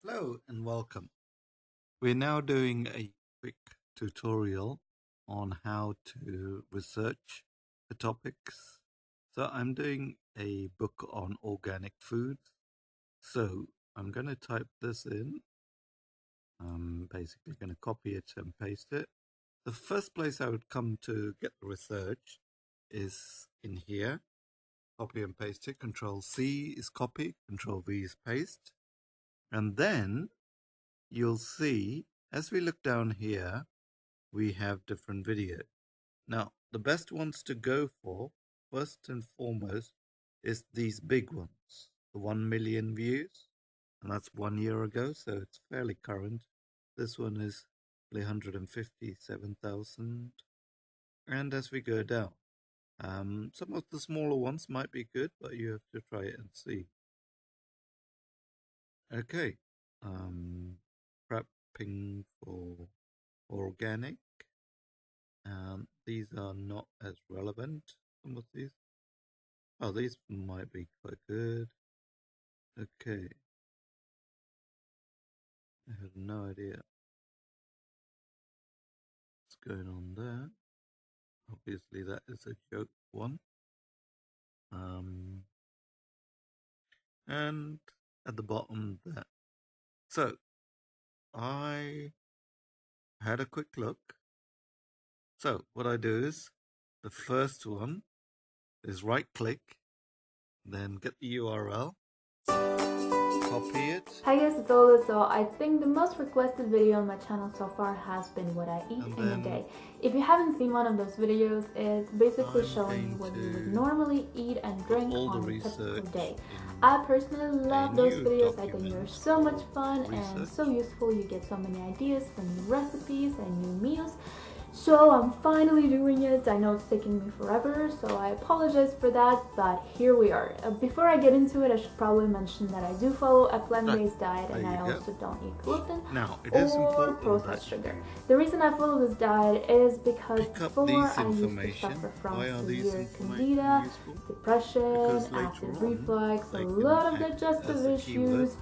Hello and welcome. We're now doing a quick tutorial on how to research the topics. So I'm doing a book on organic foods. So I'm going to type this in. I'm basically going to copy it and paste it. The first place I would come to get the research is in here. Copy and paste it. Control C is copy, Control V is paste. And then you'll see, as we look down here, we have different videos. Now, the best ones to go for, first and foremost, is these big ones. The 1 million views, and that's 1 year ago, so it's fairly current. This one is 157,000. And as we go down, some of the smaller ones might be good, but you have to try it and see. Okay, prepping for organic. These are not as relevant. Some of these. Oh, these might be quite good. Okay. I have no idea what's going on there. Obviously, that is a joke one. And at the bottom there. So, I had a quick look. So, what I do is, the first one is right click, then get the URL, copy it. Hi guys, it's Ola. So I think the most requested video on my channel so far has been what I eat in a day. If you haven't seen one of those videos, it's basically showing you what you would normally eat and drink on a typical day. I personally love those videos. I think they're so much fun and so useful. You get so many ideas for new recipes and new meals. So I'm finally doing it. I know it's taking me forever, so I apologize for that, but here we are. Before I get into it, I should probably mention that I do follow a plant-based diet, and I also don't eat gluten or processed sugar. The reason I follow this diet is because before I used to suffer from severe candida, depression, acid reflux, a lot of digestive issues,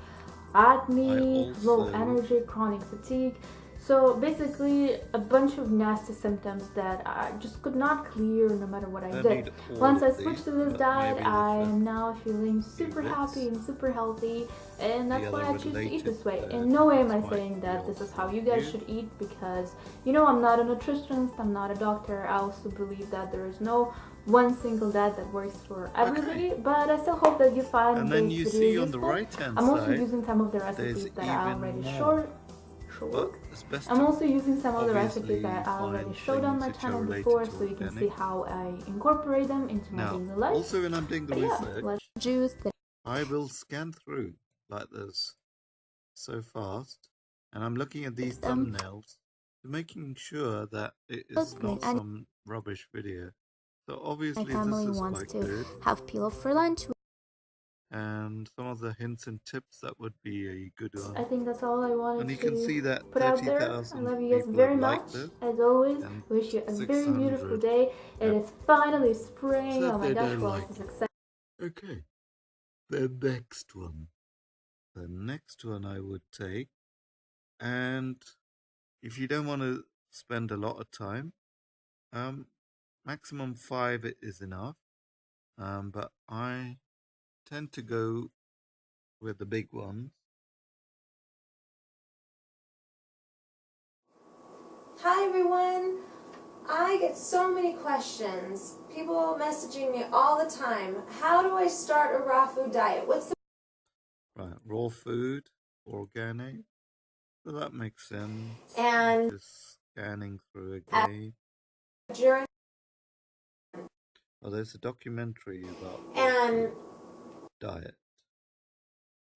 acne, low energy, chronic fatigue. So basically a bunch of nasty symptoms that I just could not clear no matter what I did. Once I switched to this diet, I am now feeling super happy and super healthy, and that's why I choose to eat this way. In no way am I saying that this is how you guys should eat, because, you know, I'm not a nutritionist, I'm not a doctor. I also believe that there is no one single diet that works for everybody, but I still hope that you find this video useful. I'm also using some of the recipes that I already showed. I'm also using some of the recipes that I already showed on my channel before, so you can see how I incorporate them into my daily life. Also, when I'm doing the research, I will scan through like this so fast, and I'm looking at these thumbnails, making sure that it is not some rubbish video. So obviously, my family wants to have pilaf for lunch. And some of the hints and tips that would be a good one. I think that's all I wanted and you can see that put out there. I love you guys very much. As always, wish you a very beautiful day. It is finally spring. Oh my gosh, well, this is exciting. Okay, the next one. The next one I would take, and if you don't want to spend a lot of time, maximum 5 is enough. But I tend to go with the big ones. Hi everyone! I get so many questions. People messaging me all the time. How do I start a raw food diet? What's the raw food, organic. So that makes sense. And just scanning through again. Oh, there's a documentary about diet.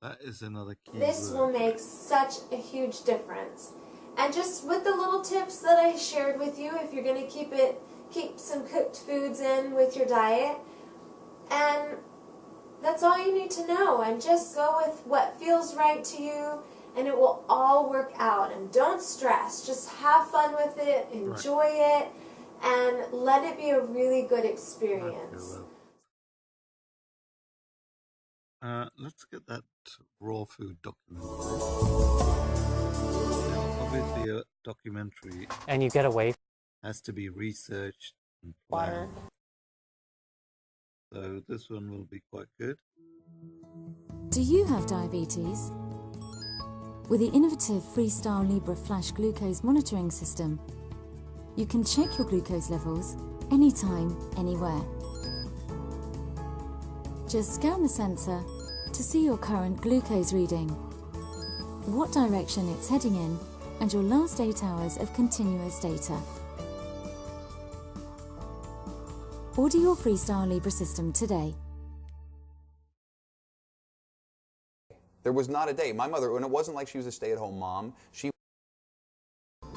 That is another key This word. will make such a huge difference. And just with the little tips that I shared with you, if you're going to keep some cooked foods in with your diet, and that's all you need to know. And just go with what feels right to you, and it will all work out. And don't stress. Just have fun with it, enjoy it, and let it be a really good experience. Let's get that raw food documentary. Now, obviously, a documentary and you get away has to be researched and water. planned. So this one will be quite good. Do you have diabetes? With the innovative Freestyle Libre Flash glucose monitoring system, you can check your glucose levels anytime, anywhere. Just scan the sensor to see your current glucose reading, what direction it's heading in, and your last 8 hours of continuous data. Order your Freestyle Libre system today. There was not a day. My mother, and it wasn't like she was a stay-at-home mom.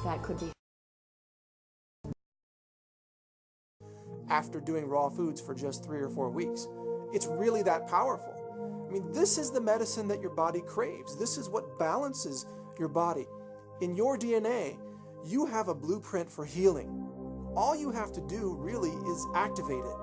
That could be. After doing raw foods for just 3 or 4 weeks. It's really that powerful. I mean, this is the medicine that your body craves. This is what balances your body. In your DNA, you have a blueprint for healing. All you have to do really is activate it.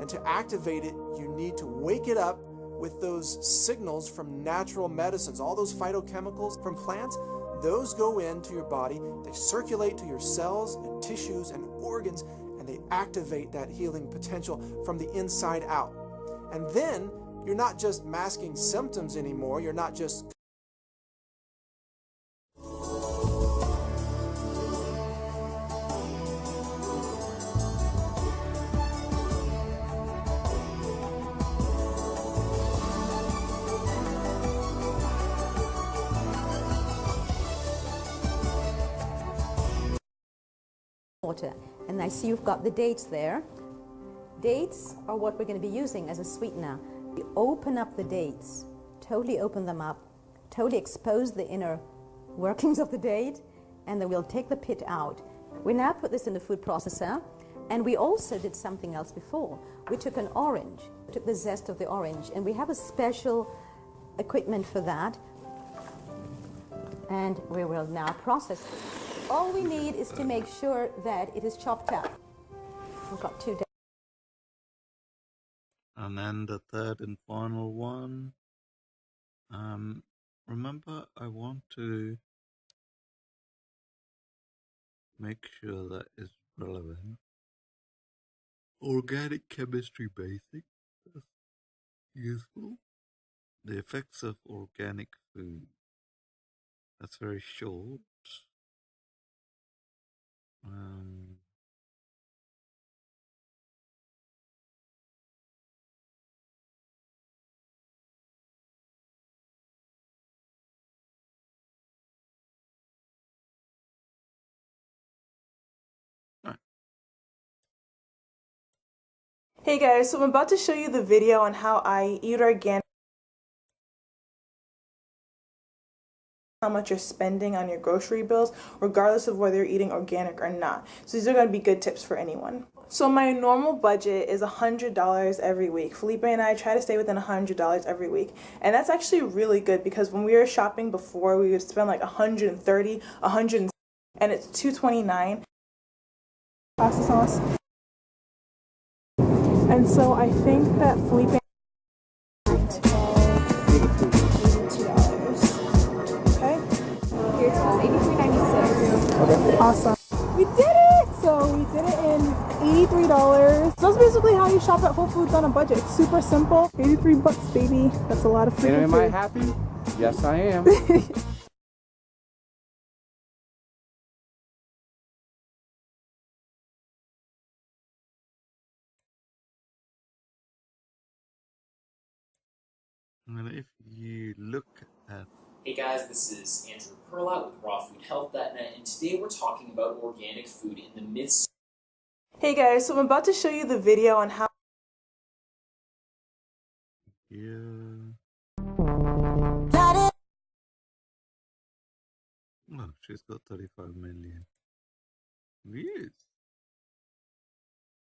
And to activate it, you need to wake it up with those signals from natural medicines. All those phytochemicals from plants, those go into your body, they circulate to your cells and tissues and organs, and they activate that healing potential from the inside out. And then you're not just masking symptoms anymore, you're not just water. And I see you've got the dates there. Dates are what we're going to be using as a sweetener. We open up the dates, totally open them up, totally expose the inner workings of the date, and then we'll take the pit out. We now put this in the food processor, and we also did something else before. We took an orange, took the zest of the orange, and we have a special equipment for that, and we will now process it. All we need is to make sure that it is chopped up. We've got 2 days. And then the third and final one. Remember, I want to make sure that it's relevant. Organic chemistry basics. That's useful. The effects of organic food. That's very short. Hey guys, so I'm about to show you the video on how I eat organic, how much you're spending on your grocery bills, regardless of whether you're eating organic or not. So these are going to be good tips for anyone. So my normal budget is $100 every week. Felipe and I try to stay within $100 every week. And that's actually really good because when we were shopping before, we would spend like $130, $100, and it's $229. Pasta sauce. And so I think that Felipe $82. Okay? Here it says $83.96. Okay. Awesome. We did it! So we did it in $83. So that's basically how you shop at Whole Foods on a budget. It's super simple. $83, baby. That's a lot of freaking am food. I happy? Yes, I am. And if you look at... Hey guys, this is Andrew Perlat with RawFoodHealth.net, and today we're talking about organic food in the midst. Hey guys, so I'm about to show you the video on how... Yeah. Oh, she's got 35 million views.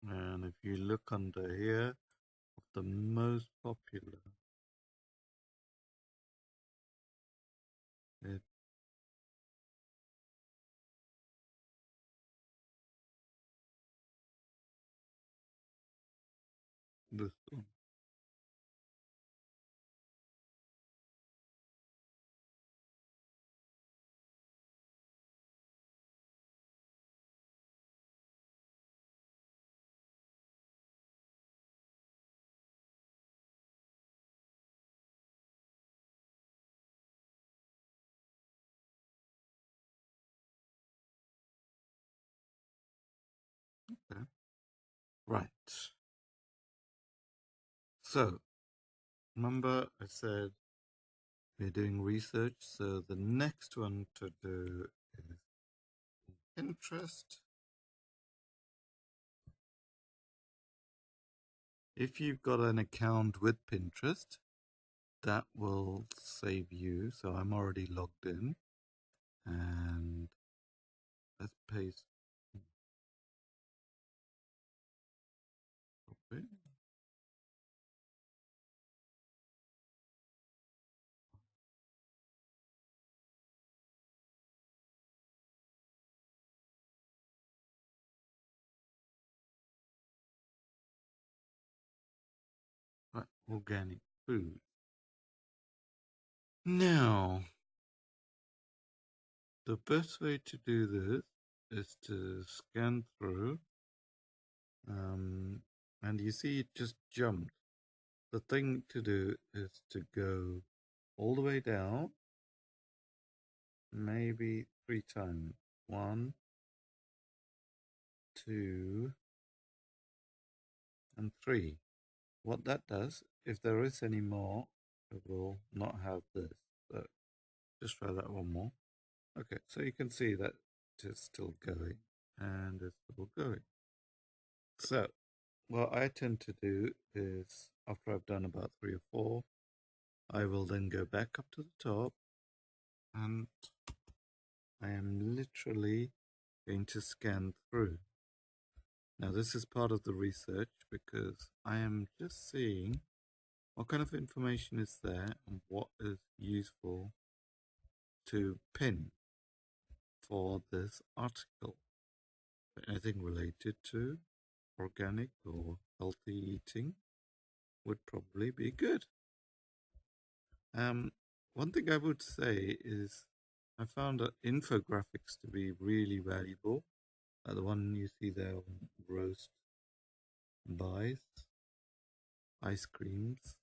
And if you look under here, of the most popular, it this one. Right. So, remember I said we're doing research, so the next one to do is Pinterest. If you've got an account with Pinterest, that will save you. So I'm already logged in, and let's paste. Copy. Right, organic food. Now, the best way to do this is to scan through, and you see it just jumped. The thing to do is to go all the way down, maybe 3 times. 1, 2, and 3. What that does, if there is any more, it will not have this. So just try that one more. Okay, so you can see that it's still going, and it's still going. So what I tend to do is, after I've done about 3 or 4, I will then go back up to the top, and I am literally going to scan through. Now this is part of the research because I am just seeing what kind of information is there and what is useful to pin for this article. Anything related to organic or healthy eating would probably be good. One thing I would say is I found infographics to be really valuable. The one you see there on roast buys, ice creams.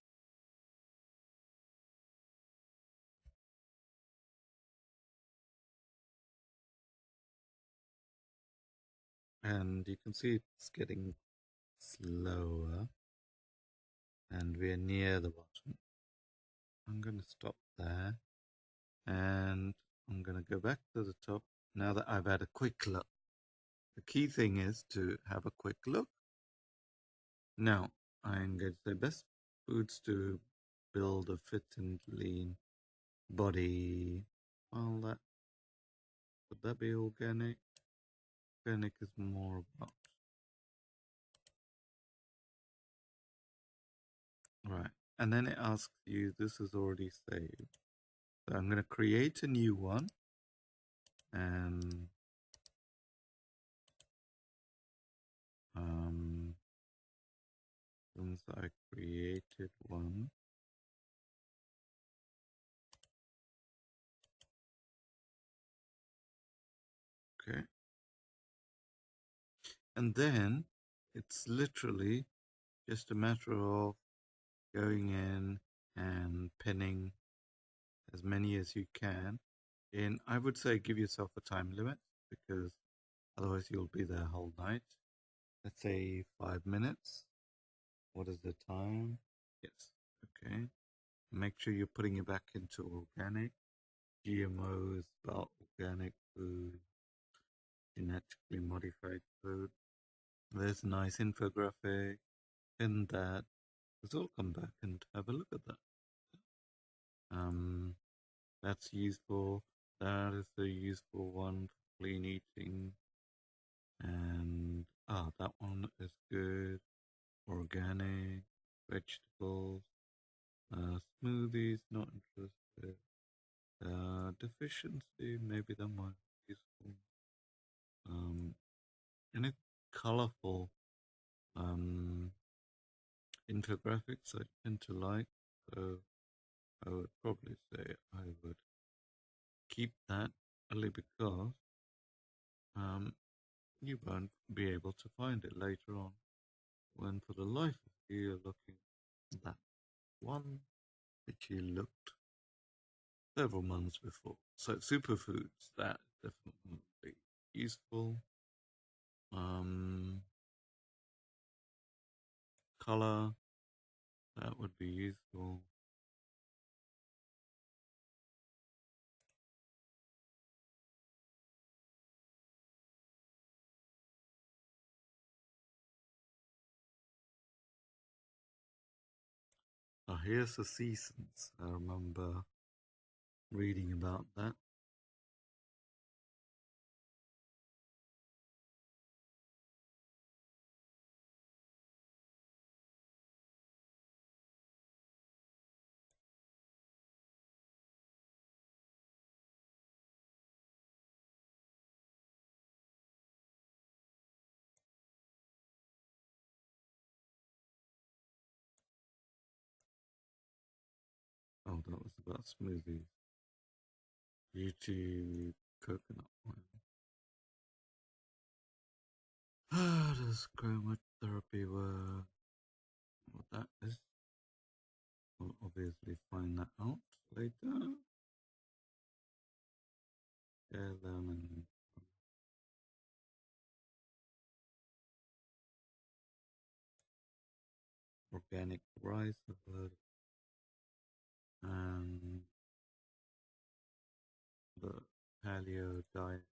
And you can see it's getting slower, and we're near the bottom. I'm going to stop there, and I'm going to go back to the top now that I've had a quick look. The key thing is to have a quick look. Now, I'm going to say best foods to build a fit and lean body. Well, would that be organic? Organic is more about. Right. And then it asks you, this is already saved. So I'm going to create a new one. And since I created one, okay. And then it's literally just a matter of going in and pinning as many as you can. And I would say give yourself a time limit because otherwise you'll be there whole night. Let's say 5 minutes. What is the time? Yes. Okay. Make sure you're putting it back into organic. GMO is about organic food, genetically modified food. There's a nice infographic in that. Let's all come back and have a look at that. That's useful. That is a useful one for clean eating. And that one is good. Organic, vegetables, smoothies, not interested. Deficiency, maybe that might be useful. Any colorful infographics I tend to like, so I would probably say I would keep that only because you won't be able to find it later on when for the life of you you're looking at that one which you looked several months before. So superfoods, that is definitely useful. color, that would be useful. Oh, here's the seasons. I remember reading about that. Oh, that was about smoothies. YouTube coconut oil. How does chromotherapy work? What that is? We'll obviously find that out later. Lemon. Organic rice, and the paleo diet.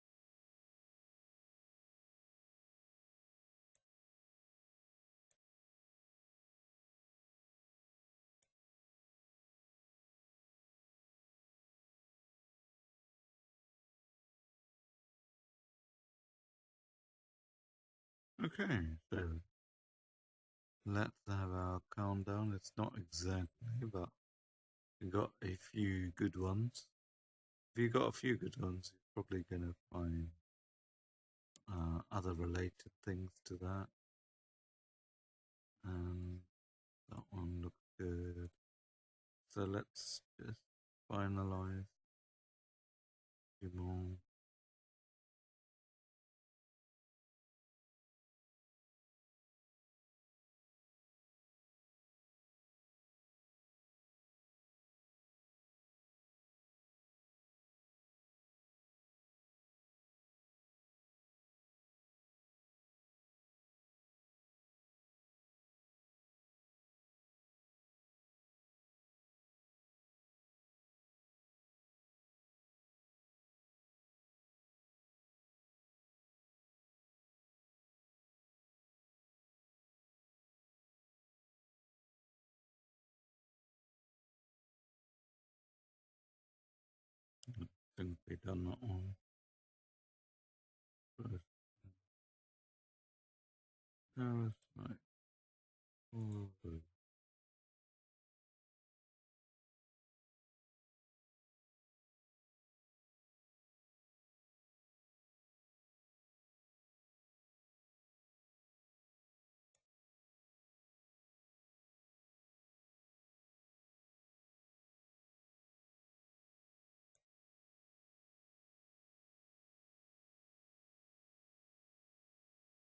Okay, so let's have our countdown. It's not exactly, but we got a few good ones. If you got a few good ones, you're probably going to find other related things to that. That one looks good. So let's just finalize a few more. I think we done that one first. Parasite. Oh,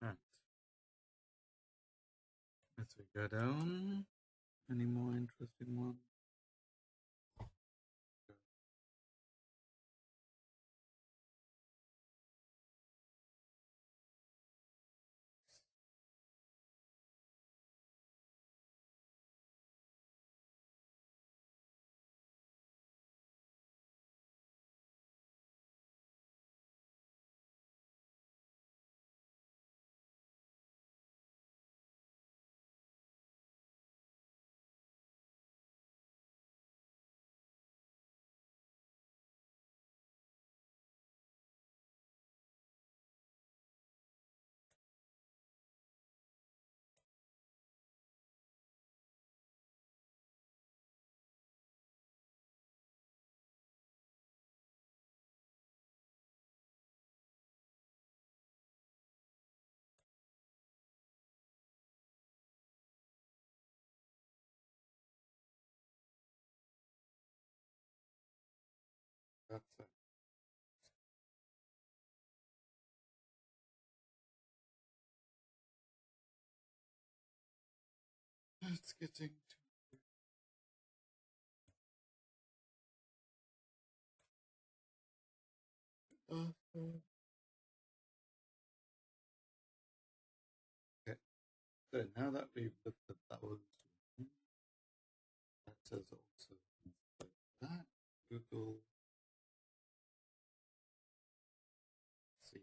right. As we go down, any more interesting ones? That's it. It's getting to okay. So now that we've looked at those, that says also like that. Google see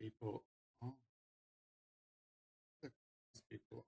people on people.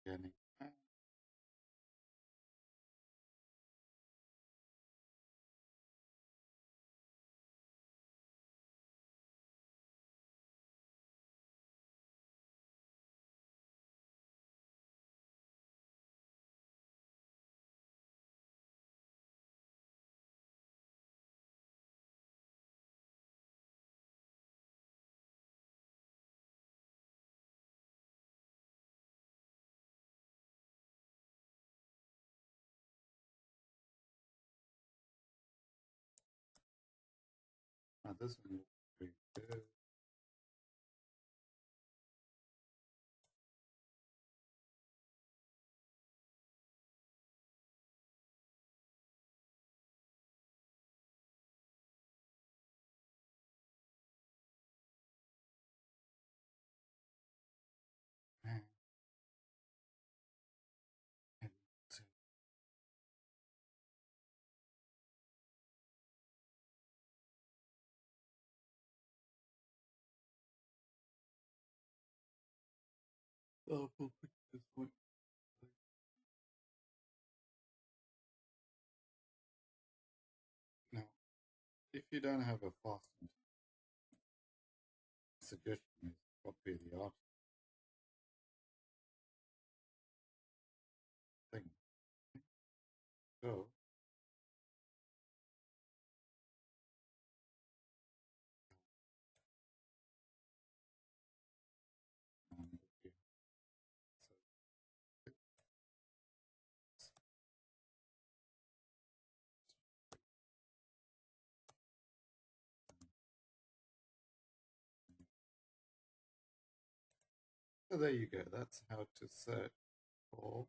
Getting this one will be good. Oh, we'll pick this one. Now, if you don't have a fasting suggestion is copy the article thing. Go. Okay. So there you go. That's how to search for